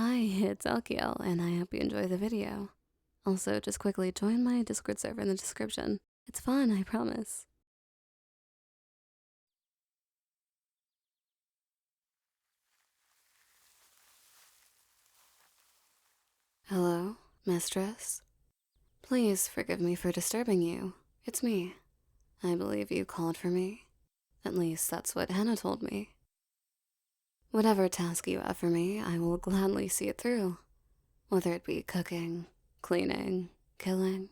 Hi, it's Elkiel, and I hope you enjoy the video. Also, just quickly join my Discord server in the description. It's fun, I promise. Hello, mistress? Please forgive me for disturbing you. It's me. I believe you called for me. At least that's what Hannah told me. Whatever task you have for me, I will gladly see it through. Whether it be cooking, cleaning, killing.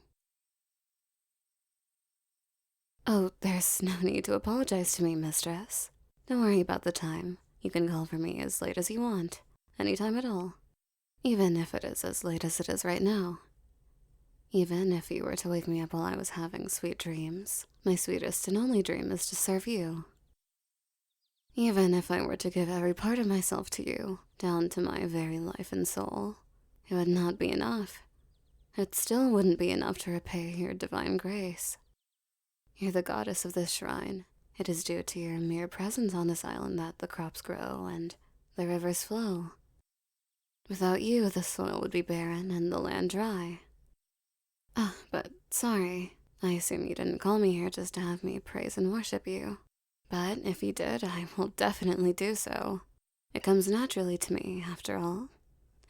Oh, there's no need to apologize to me, mistress. Don't worry about the time. You can call for me as late as you want, anytime at all. Even if it is as late as it is right now. Even if you were to wake me up while I was having sweet dreams, my sweetest and only dream is to serve you. Even if I were to give every part of myself to you, down to my very life and soul, it would not be enough. It still wouldn't be enough to repay your divine grace. You're the goddess of this shrine. It is due to your mere presence on this island that the crops grow and the rivers flow. Without you, the soil would be barren and the land dry. But sorry, I assume you didn't call me here just to have me praise and worship you. But if you did, I will definitely do so. It comes naturally to me, after all.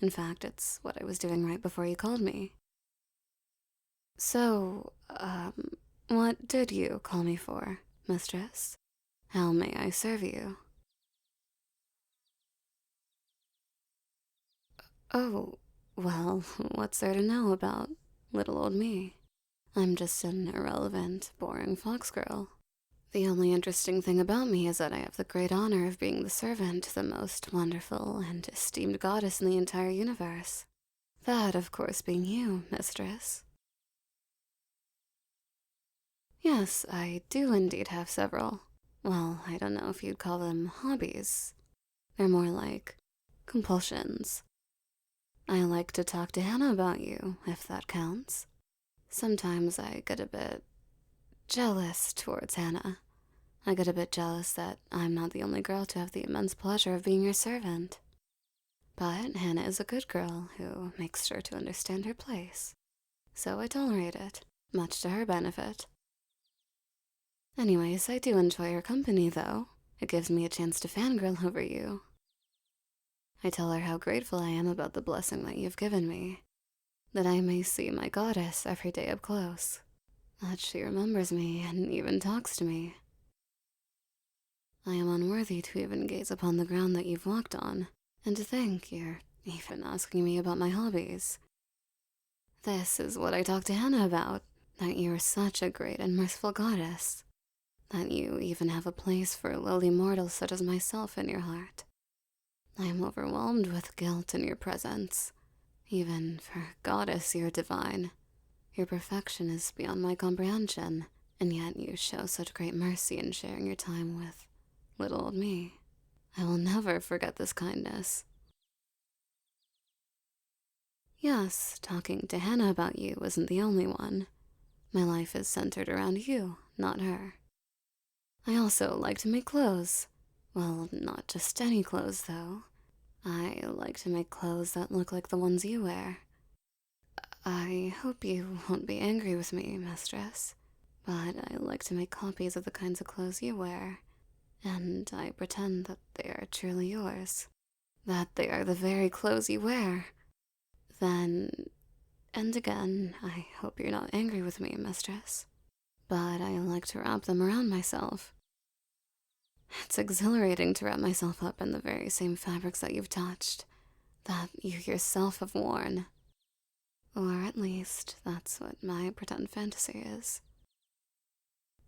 In fact, it's what I was doing right before you called me. So, what did you call me for, mistress? How may I serve you? Oh, well, what's there to know about little old me? I'm just an irrelevant, boring fox girl. The only interesting thing about me is that I have the great honor of being the servant to the most wonderful and esteemed goddess in the entire universe. That, of course, being you, mistress. Yes, I do indeed have several. Well, I don't know if you'd call them hobbies. They're more like compulsions. I like to talk to Hannah about you, if that counts. Sometimes I get a bit jealous towards Hannah. I get a bit jealous that I'm not the only girl to have the immense pleasure of being your servant. But Hannah is a good girl who makes sure to understand her place. So I tolerate it, much to her benefit. Anyways, I do enjoy her company, though. It gives me a chance to fangirl over you. I tell her how grateful I am about the blessing that you've given me, that I may see my goddess every day up close, that she remembers me and even talks to me. I am unworthy to even gaze upon the ground that you've walked on, and to think you're even asking me about my hobbies. This is what I talked to Hannah about, that you are such a great and merciful goddess, that you even have a place for lowly mortals such as myself in your heart. I am overwhelmed with guilt in your presence. Even for a goddess, you're divine. Your perfection is beyond my comprehension, and yet you show such great mercy in sharing your time with little old me. I will never forget this kindness. Yes, talking to Hannah about you wasn't the only one. My life is centered around you, not her. I also like to make clothes. Well, not just any clothes, though. I like to make clothes that look like the ones you wear. I hope you won't be angry with me, mistress, but I like to make copies of the kinds of clothes you wear, and I pretend that they are truly yours, that they are the very clothes you wear. Then, and again, I hope you're not angry with me, mistress, but I like to wrap them around myself. It's exhilarating to wrap myself up in the very same fabrics that you've touched, that you yourself have worn. Or at least, that's what my pretend fantasy is.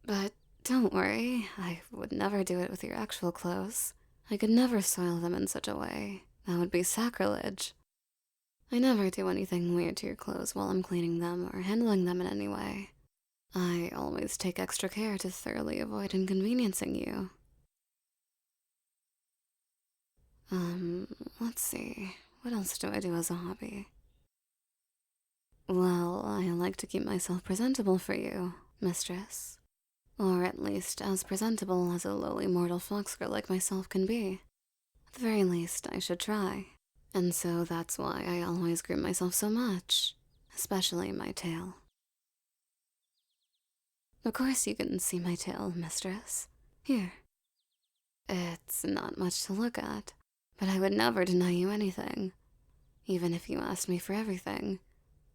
But don't worry, I would never do it with your actual clothes. I could never soil them in such a way. That would be sacrilege. I never do anything weird to your clothes while I'm cleaning them or handling them in any way. I always take extra care to thoroughly avoid inconveniencing you. Let's see. What else do I do as a hobby? Well, I like to keep myself presentable for you, mistress. Or at least as presentable as a lowly mortal fox girl like myself can be. At the very least, I should try. And so that's why I always groom myself so much, especially my tail. Of course you can see my tail, mistress. Here. It's not much to look at, but I would never deny you anything. Even if you asked me for everything.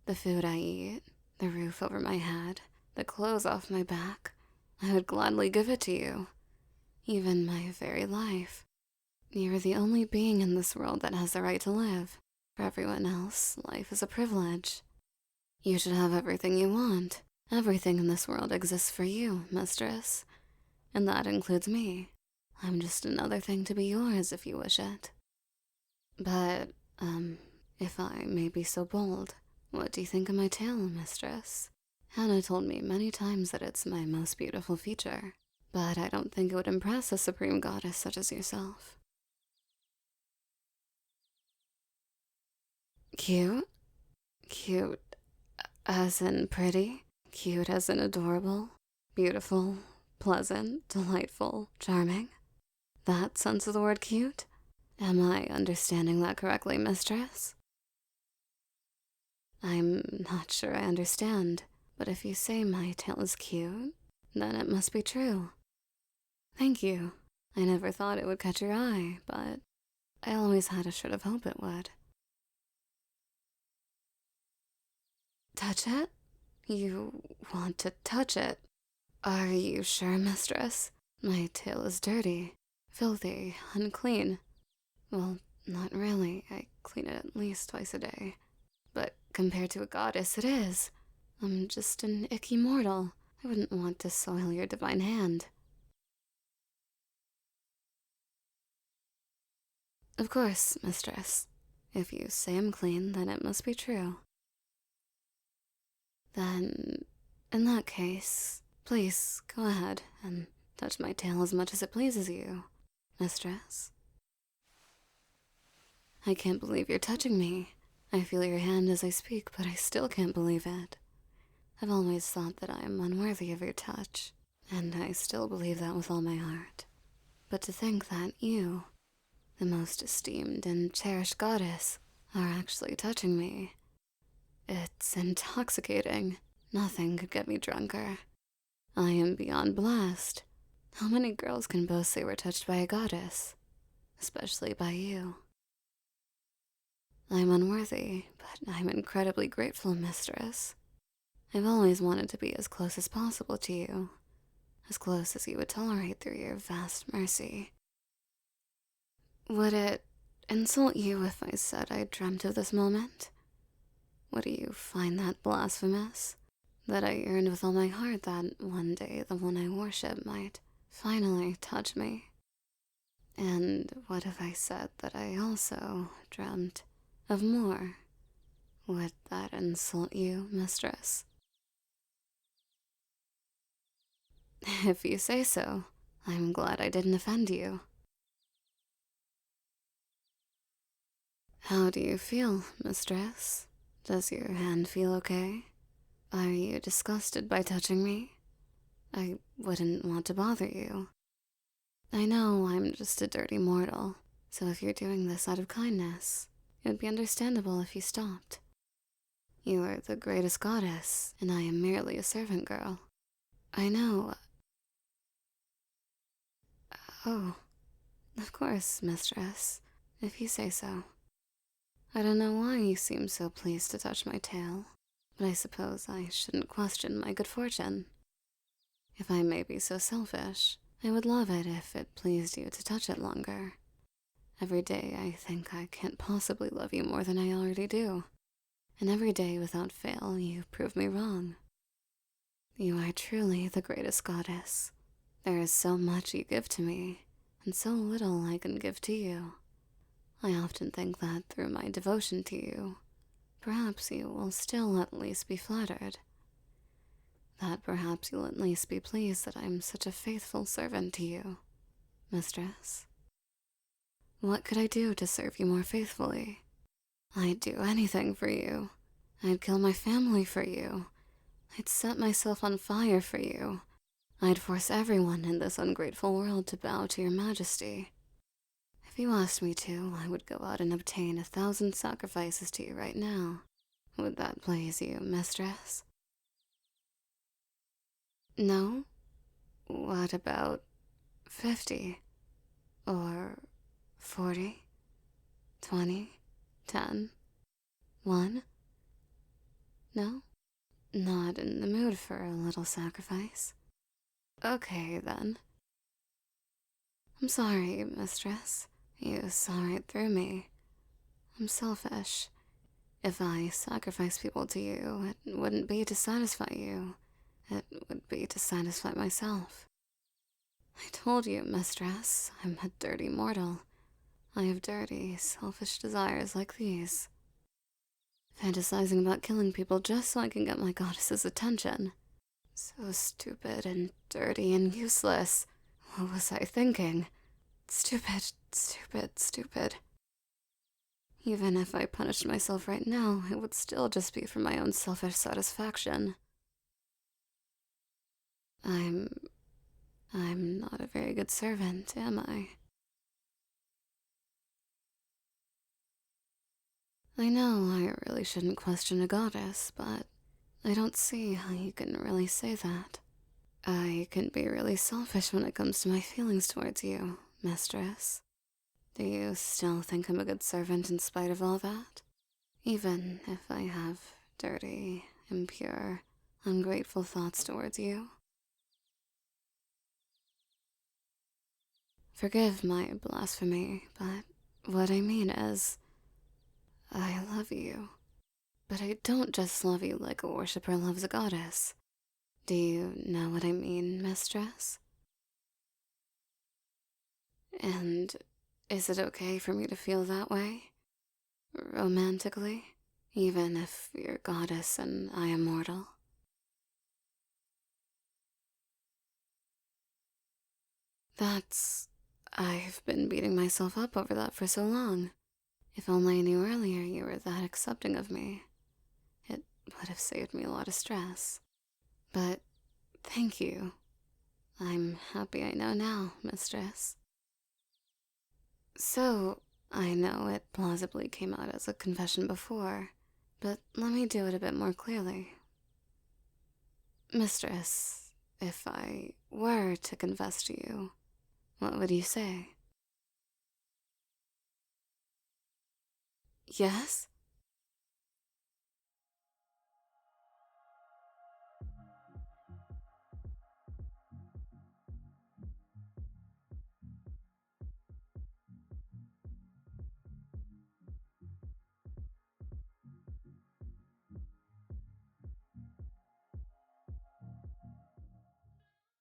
The food I eat, the roof over my head, the clothes off my back, I would gladly give it to you. Even my very life. You're the only being in this world that has the right to live. For everyone else, life is a privilege. You should have everything you want. Everything in this world exists for you, mistress. And that includes me. I'm just another thing to be yours if you wish it. But, if I may be so bold, what do you think of my tail, mistress? Hannah told me many times that it's my most beautiful feature, but I don't think it would impress a supreme goddess such as yourself. Cute? Cute as in pretty? Cute as in adorable? Beautiful? Pleasant? Delightful? Charming? That sense of the word cute? Am I understanding that correctly, mistress? I'm not sure I understand, but if you say my tail is cute, then it must be true. Thank you. I never thought it would catch your eye, but I always had a sort of hope it would. Touch it? You want to touch it? Are you sure, mistress? My tail is dirty, filthy, unclean. Well, not really. I clean it at least twice a day. But compared to a goddess, it is. I'm just an icky mortal. I wouldn't want to soil your divine hand. Of course, mistress. If you say I'm clean, then it must be true. Then, in that case, please go ahead and touch my tail as much as it pleases you, mistress. I can't believe you're touching me. I feel your hand as I speak, but I still can't believe it. I've always thought that I am unworthy of your touch, and I still believe that with all my heart. But to think that you, the most esteemed and cherished goddess, are actually touching me. It's intoxicating. Nothing could get me drunker. I am beyond blessed. How many girls can boast they were touched by a goddess? Especially by you. I'm unworthy, but I'm incredibly grateful, mistress. I've always wanted to be as close as possible to you. As close as you would tolerate through your vast mercy. Would it insult you if I said I dreamt of this moment? Would you find that blasphemous? That I yearned with all my heart that one day the one I worship might finally touch me? And what if I said that I also dreamt of more? Would that insult you, mistress? If you say so, I'm glad I didn't offend you. How do you feel, mistress? Does your hand feel okay? Are you disgusted by touching me? I wouldn't want to bother you. I know I'm just a dirty mortal, so if you're doing this out of kindness, it would be understandable if you stopped. You are the greatest goddess, and I am merely a servant girl. I know. Oh, of course, mistress, if you say so. I don't know why you seem so pleased to touch my tail, but I suppose I shouldn't question my good fortune. If I may be so selfish, I would love it if it pleased you to touch it longer. Every day I think I can't possibly love you more than I already do, and every day without fail you prove me wrong. You are truly the greatest goddess. There is so much you give to me, and so little I can give to you. I often think that through my devotion to you, perhaps you will still at least be flattered. That perhaps you'll at least be pleased that I'm such a faithful servant to you, mistress. What could I do to serve you more faithfully? I'd do anything for you. I'd kill my family for you. I'd set myself on fire for you. I'd force everyone in this ungrateful world to bow to your majesty. If you asked me to, I would go out and obtain 1,000 sacrifices to you right now. Would that please you, mistress? No? What about 50? Or 40? 20? 10? 1? No? Not in the mood for a little sacrifice. Okay, then. I'm sorry, mistress. You saw right through me. I'm selfish. If I sacrifice people to you, it wouldn't be to satisfy you. It would be to satisfy myself. I told you, mistress, I'm a dirty mortal. I have dirty, selfish desires like these. Fantasizing about killing people just so I can get my goddess's attention. So stupid and dirty and useless. What was I thinking? Stupid, stupid, stupid. Even if I punished myself right now, it would still just be for my own selfish satisfaction. I'm not a very good servant, am I? I know I really shouldn't question a goddess, but I don't see how you can really say that. I can be really selfish when it comes to my feelings towards you, mistress. Do you still think I'm a good servant in spite of all that? Even if I have dirty, impure, ungrateful thoughts towards you? Forgive my blasphemy, but what I mean is, I love you. But I don't just love you like a worshipper loves a goddess. Do you know what I mean, mistress? And is it okay for me to feel that way? Romantically? Even if you're goddess and I am mortal? I've been beating myself up over that for so long. If only I knew earlier you were that accepting of me. It would have saved me a lot of stress. But thank you. I'm happy I know now, mistress. So, I know it plausibly came out as a confession before, but let me do it a bit more clearly. Mistress, if I were to confess to you, what would you say? Yes?